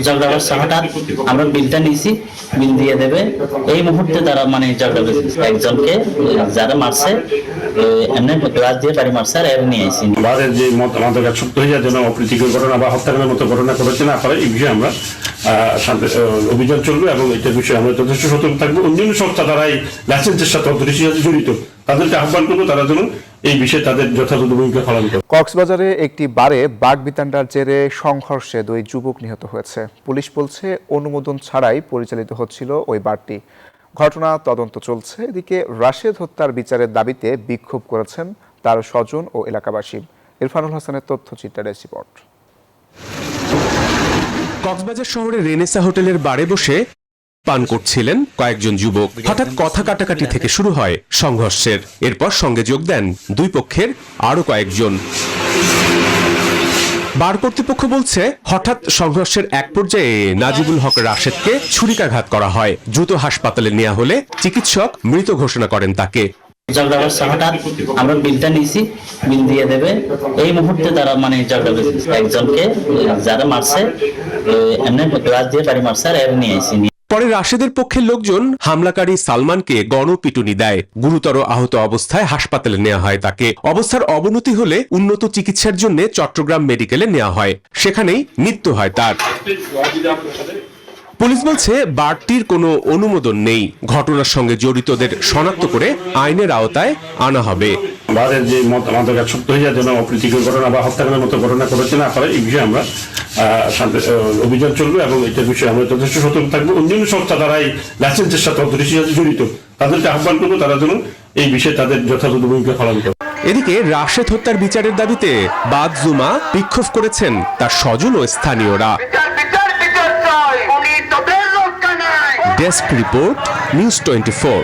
ঝগড়ার হঠাৎ আমরা বিলটা নিয়েছি, বিল দিয়ে দেবে এই মুহূর্তে তারা মানে ঝগড়া একজনকে যারা মারছে এমনি গ্লাস দিয়ে বাড়ি মারছে আর এর নিয়ে আইসি বারের যে মাদকাসক্ত হয়ে যায় যেন অপ্রীতিকর ঘটনা বা হত্যাকাণ্ডের মতো ঘটনা ঘটাতে না পারে এই বিষয়ে আমরা অভিযান চলবে এবং এটার বিষয়ে আমরা যথেষ্ট সতর্ক থাকবো। অন্যান্য সংস্থা তারা এই লাইসেন্সের সাথে অথরিটির সাথে জড়িত, তাদেরকে আহ্বান করবো তারা যেন এই বিষয়ে তাদের যথাযথ ভূমিকা পালন করে। কক্সবাজারে একটি বারে বাগবিতণ্ডার জেরে সংঘর্ষে 2 যুবক নিহত হয়েছে। পুলিশ বলছে অনুমোদন ছাড়াই পরিচালিত হচ্ছিল ওই বারটি। ঘটনা তদন্ত চলছে। এদিকে রাশেদ হত্যার বিচারের দাবিতে বিক্ষোভ করেছেন তার স্বজন ও এলাকাবাসী। ইরফানুল হাসানের তথ্যচিত্রের রিপোর্ট। কক্সবাজার শহরের রেনেসা হোটেলের বারে বসে পান করছিলেন কয়েকজন যুবক। হঠাৎ কথা কাটাকাটি থেকে শুরু হয় সংঘর্ষের। এরপর সঙ্গে যোগ দেন দুই পক্ষের আরো কয়েকজন। বার কর্তৃপক্ষ বলছে হঠাৎ সংঘর্ষের এক পর্যায়ে নাজিবুল হক রাশেদকে ছুরিকাঘাত করা হয়। দ্রুত হাসপাতালে নেওয়া হলে চিকিৎসক মৃত ঘোষণা করেন তাকে। ঝগড়া হঠাৎ আমরা বিলটা নিয়েছি, বিল দিয়ে দেবে এই মুহূর্তে তারা মানে ঝগড়া একজনকে যারা মারছে এমনি গ্লাস দিয়ে বাড়ি মারছে আর এর নিয়ে আইসি। পরে রাশেদের পক্ষের লোকজন হামলাকারী সালমানকে গণপিটুনি দেয়। গুরুতর আহত অবস্থায় হাসপাতালে নেওয়া হয় তাকে। অবস্থার অবনতি হলে উন্নত চিকিৎসার জন্য চট্টগ্রাম মেডিকেলে নেওয়া হয়, সেখানেই মৃত্যু হয় তার। পুলিশ বলছে বারটির কোনো অনুমোদন নেই। ঘটনার সঙ্গে জড়িতদের শনাক্ত করে আইনের আওতায় আনা হবে। বারের যে মাদকাসক্ত হয়ে যায় যেন অপ্রীতিকর ঘটনা বা হত্যাকাণ্ডের মতো ঘটনা ঘটাতে না পারে এই বিষয়ে আমরা অভিযান চলবে এবং এটার বিষয়ে আমরা যথেষ্ট সতর্ক থাকবো। অন্যান্য সংস্থা তারা এই লাইসেন্সের সাথে অথরিটির সাথে জড়িত, তাদেরকে আহ্বান করবো তারা যেন এই বিষয়ে তাদের যথাযথ ভূমিকা পালন করে। এদিকে রাশেদ হত্যার বিচারের দাবিতে বাদ জুমা বিক্ষোভ করেছেন তার স্বজন ও স্থানীয়রা। Desk report, news 24।